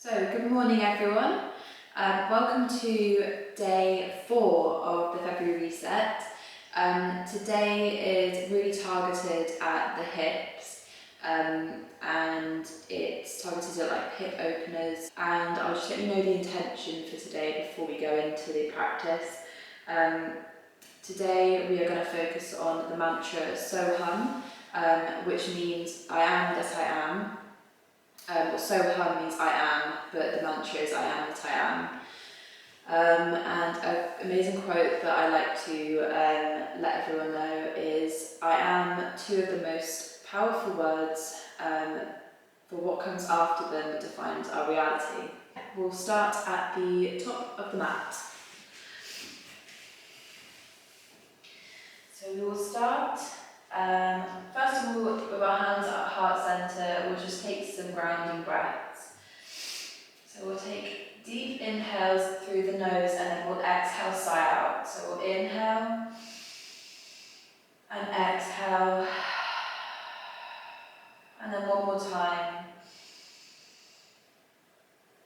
So, good morning everyone. Welcome to day 4 of the February reset. Today is really targeted at the hips and it's targeted at like hip openers, and I'll just let you know the intention for today before we go into the practice. Today we are going to focus on the mantra Soham, which means I am that I am. Soham means I am, but the mantra is I am that I am. And an amazing quote that I like to let everyone know is, I am two of the most powerful words, for what comes after them defines our reality. We'll start at the top of the mat. So we will start first of all with our hands at heart center. We'll just take some grounding breaths. So we'll take deep inhales through the nose and then we'll exhale, sigh out. So we'll inhale and exhale, and then one more time.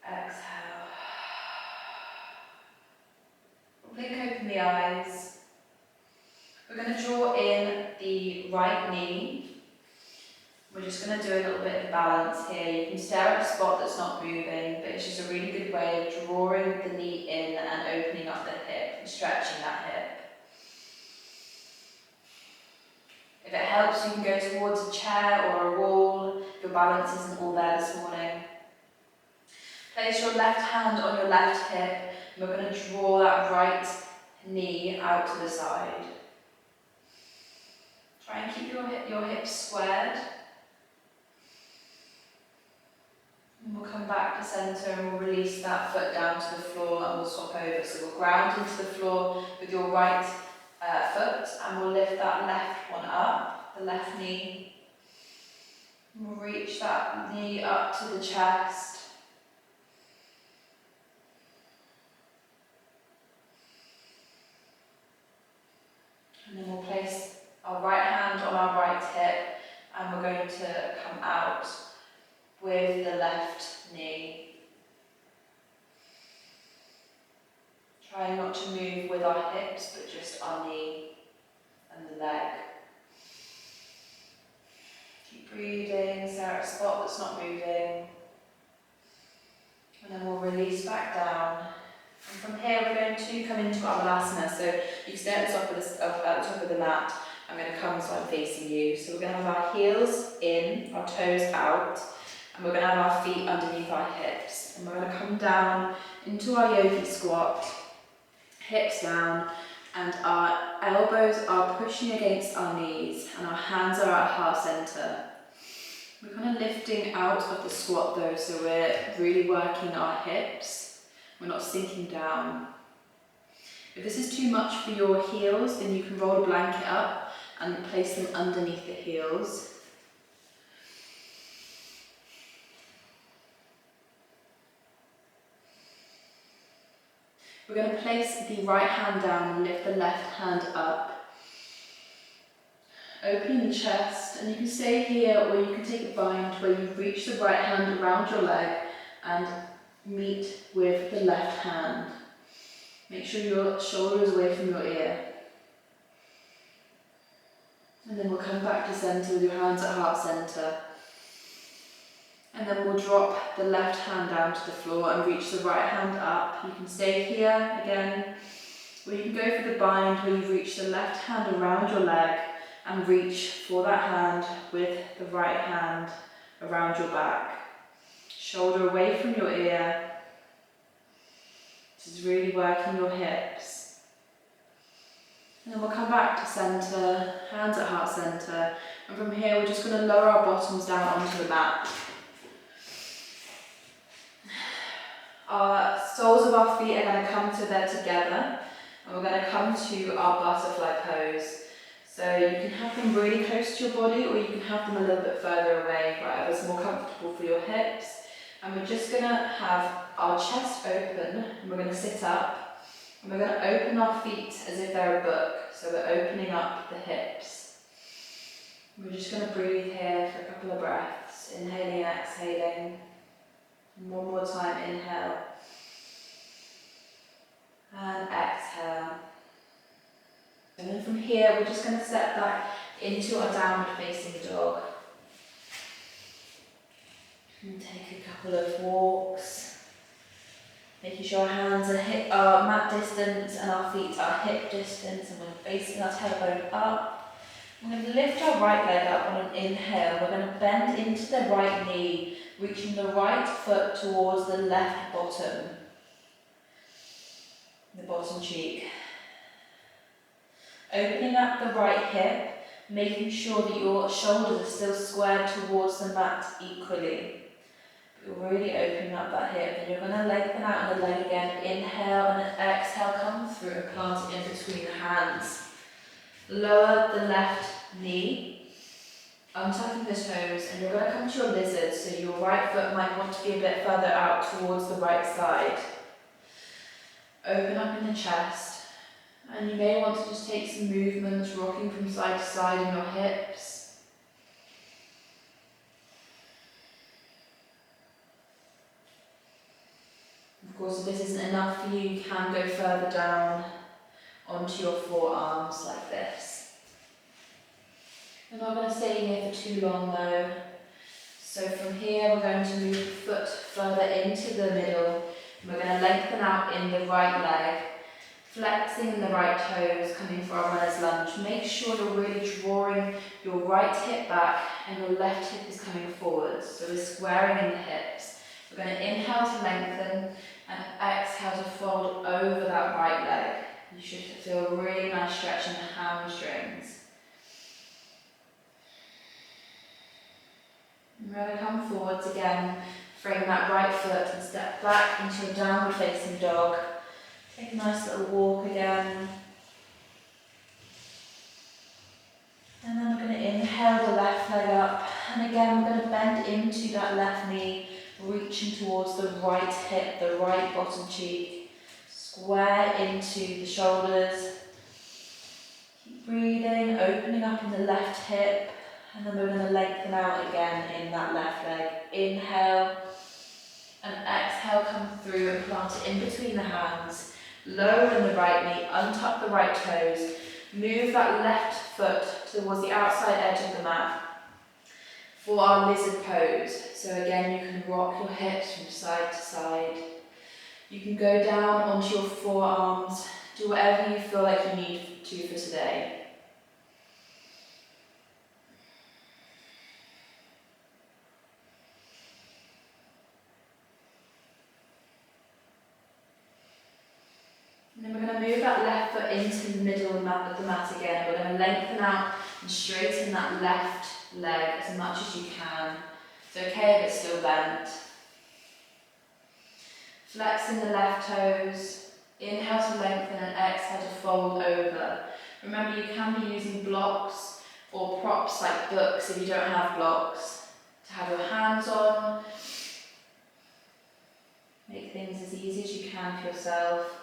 Exhale. We'll blink open the eyes. We're going to draw in the right knee. We're just going to do a little bit of balance here. You can stare at a spot that's not moving, but it's just a really good way of drawing the knee in and opening up the hip and stretching that hip. If it helps, you can go towards a chair or a wall if your balance isn't all there this morning. Place your left hand on your left hip, and we're going to draw that right knee out to the side. Try and keep your hips squared. And we'll come back to centre and we'll release that foot down to the floor and we'll swap over. So we'll ground into the floor with your right foot and we'll lift that left one up, the left knee. And we'll reach that knee up to the chest. And then we'll place our right hand on our right hip and we're going to come out with the left knee. Try not to move with our hips, but just our knee and the leg. Keep breathing, stare at a spot that's not moving. And then we'll release back down. And from here we're going to come into our balasana. So you can stay at the top of the mat. I'm going to come so I'm facing you. So we're going to have our heels in, our toes out, and we're going to have our feet underneath our hips. And we're going to come down into our yogi squat, hips down, and our elbows are pushing against our knees, and our hands are at heart center. We're kind of lifting out of the squat though, so we're really working our hips. We're not sinking down. If this is too much for your heels, then you can roll a blanket up and place them underneath the heels. We're going to place the right hand down and lift the left hand up, opening the chest, and you can stay here or you can take a bind where you reach the right hand around your leg and meet with the left hand. Make sure your shoulder is away from your ear. And then we'll come back to centre with your hands at heart centre. And then we'll drop the left hand down to the floor and reach the right hand up. You can stay here again, or you can go for the bind where you reach the left hand around your leg and reach for that hand with the right hand around your back. Shoulder away from your ear. This is really working your hips. And then we'll come back to centre, hands at heart centre, and from here we're just going to lower our bottoms down onto the mat. Our soles of our feet are going to come together, and we're going to come to our butterfly pose. So you can have them really close to your body, or you can have them a little bit further away, whatever's more comfortable for your hips. And we're just going to have our chest open, and we're going to sit up, and we're going to open our feet as if they're a book. So we're opening up the hips. We're just going to breathe here for a couple of breaths, inhaling and exhaling. And one more time, inhale. And exhale. And then from here, we're just going to step back into our downward facing dog. And take a couple of walks. Making sure our hands are mat distance and our feet are hip distance, and we're facing our tailbone up. We're going to lift our right leg up on an inhale. We're going to bend into the right knee, reaching the right foot towards the left bottom, the bottom cheek. Opening up the right hip, making sure that your shoulders are still squared towards the mat equally. You're really opening up that hip, and you're going to lengthen out the leg again. Inhale and exhale, come through and plant it in between the hands. Lower the left knee, untucking the toes, and you're going to come to your lizard, so your right foot might want to be a bit further out towards the right side. Open up in the chest, and you may want to just take some movements, rocking from side to side in your hips. Of course, if this isn't enough for you, you can go further down onto your forearms like this. We're not going to stay here for too long though. So from here, we're going to move the foot further into the middle. We're going to lengthen out in the right leg, flexing in the right toes, coming for our runner's lunge. Make sure you're really drawing your right hip back and your left hip is coming forward. So we're squaring in the hips. We're going to inhale to lengthen and exhale to fold over that right leg. You should feel a really nice stretch in the hamstrings. And we're going to come forwards again, frame that right foot and step back into a downward facing dog. Take a nice little walk again. And then we're going to inhale the left leg up. And again, we're going to bend into that left knee, reaching towards the right hip, the right bottom cheek. Square into the shoulders. Keep breathing, opening up in the left hip. And then we're going to lengthen out again in that left leg. Inhale and exhale, come through and plant it in between the hands. Lower in the right knee, untuck the right toes. Move that left foot towards the outside edge of the mat for our lizard pose. So again, you can rock your hips from side to side. You can go down onto your forearms. Do whatever you feel like you need to for today. And then we're going to move that left foot into the middle of the mat again. We're going to lengthen out and straighten that left leg as much as you can. It's okay if it's still bent. Flexing the left toes. Inhale to lengthen and exhale to fold over. Remember, you can be using blocks or props like books if you don't have blocks to have your hands on. Make things as easy as you can for yourself.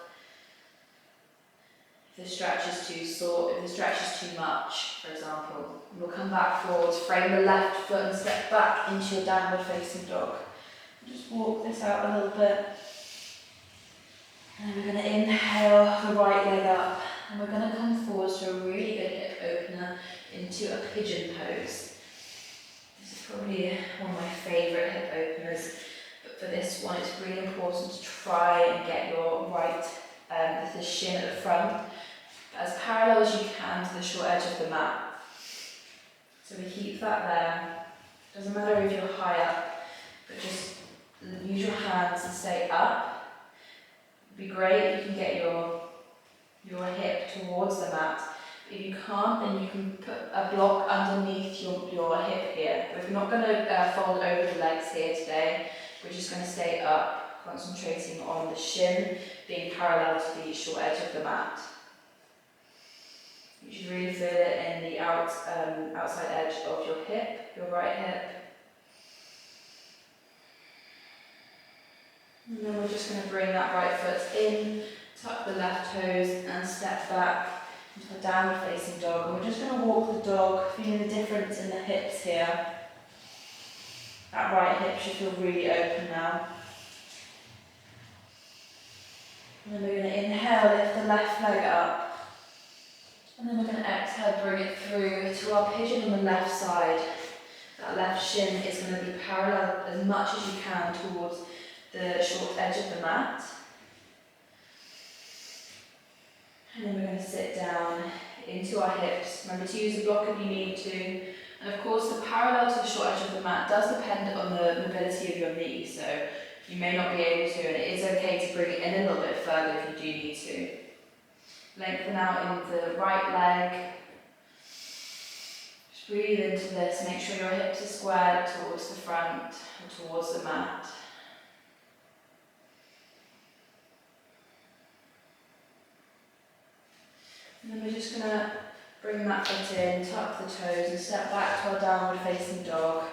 If the stretch is too sore, if the stretch is too much, for example, we'll come back forwards, frame the left foot and step back into your downward facing dog. Just walk this out a little bit. And then we're going to inhale the right leg up, and we're going to come forward to a really good hip opener into a pigeon pose. This is probably one of my favourite hip openers, but for this one it's really important to try and get your right the shin at the front as parallel as you can to the short edge of the mat. So we keep that there. Doesn't matter if you're high up, but just use your hands and stay up. It'd be great if you can get your hip towards the mat. If you can't, then you can put a block underneath your hip here. We're not going to fold over the legs here today. We're just going to stay up, concentrating on the shin being parallel to the short edge of the mat. You should really feel it in the outside edge of your hip, your right hip. And then we're just going to bring that right foot in, tuck the left toes and step back into a downward facing dog. And we're just going to walk the dog, feeling the difference in the hips here. That right hip should feel really open now. And then we're going to inhale, lift the left leg up. And then we're going to exhale, bring it through to our pigeon on the left side. That left shin is going to be parallel as much as you can towards the short edge of the mat. And then we're going to sit down into our hips. Remember to use a block if you need to. And of course, the parallel to the short edge of the mat does depend on the mobility of your knee. So you may not be able to, and it is okay to bring it in a little bit further if you do need to. Lengthen out in the right leg. Just breathe into this. Make sure your hips are squared towards the front or towards the mat. And then we're just going to bring that foot in, tuck the toes and step back to our downward facing dog.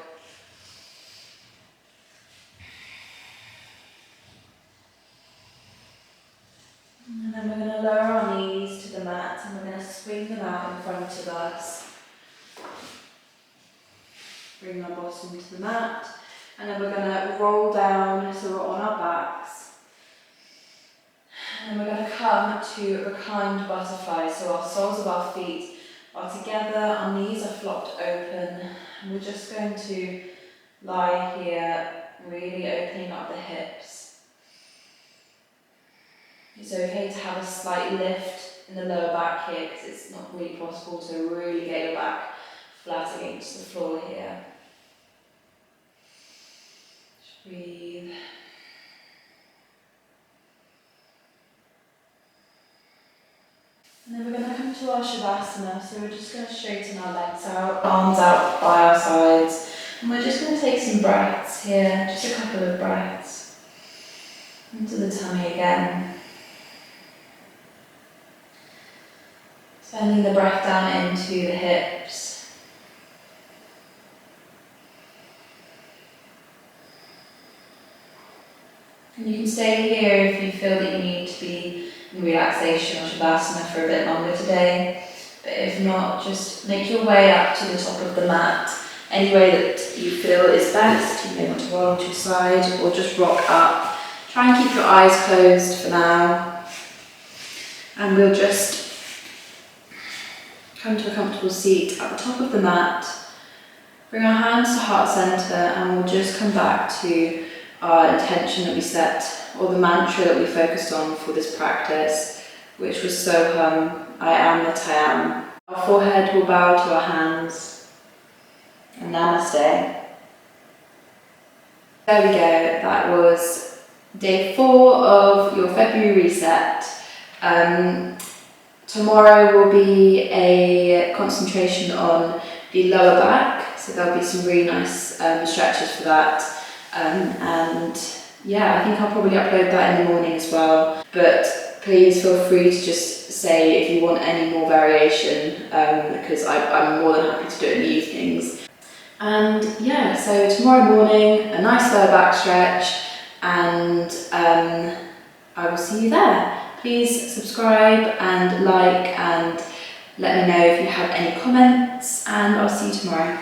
And then we're going to lower our knees to the mat and we're going to swing them out in front of us. Bring our bottom to the mat and then we're going to roll down so we're on our backs. And we're going to come to reclined butterfly, so our soles of our feet are together, our knees are flopped open, and we're just going to lie here, really opening up the hips. It's okay to have a slight lift in the lower back here because it's not really possible to really get your back flat against the floor here. Just breathe. And then we're going to come to our Shavasana, so we're just going to straighten our legs out, arms out by our sides, and we're just going to take some breaths here, just a couple of breaths, into the tummy again. Sending the breath down into the hips. And you can stay here if you feel that you need to be in relaxation or Shavasana for a bit longer today. But if not, just make your way up to the top of the mat. Any way that you feel is best. You may want to roll onto your side or just rock up. Try and keep your eyes closed for now. And we'll just come to a comfortable seat at the top of the mat. Bring our hands to heart center and we'll just come back to our intention that we set, or the mantra that we focused on for this practice, which was Soham, I am that I am. Our forehead will bow to our hands, and Namaste. There we go, that was day 4 of your February reset. Tomorrow will be a concentration on the lower back, so there'll be some really nice stretches for that. And yeah, I think I'll probably upload that in the morning as well, but please feel free to just say if you want any more variation, because I'm more than happy to do it in the evenings. And yeah, so tomorrow morning, a nice lower back stretch, and I will see you there. Please subscribe and like and let me know if you have any comments, and I'll see you tomorrow.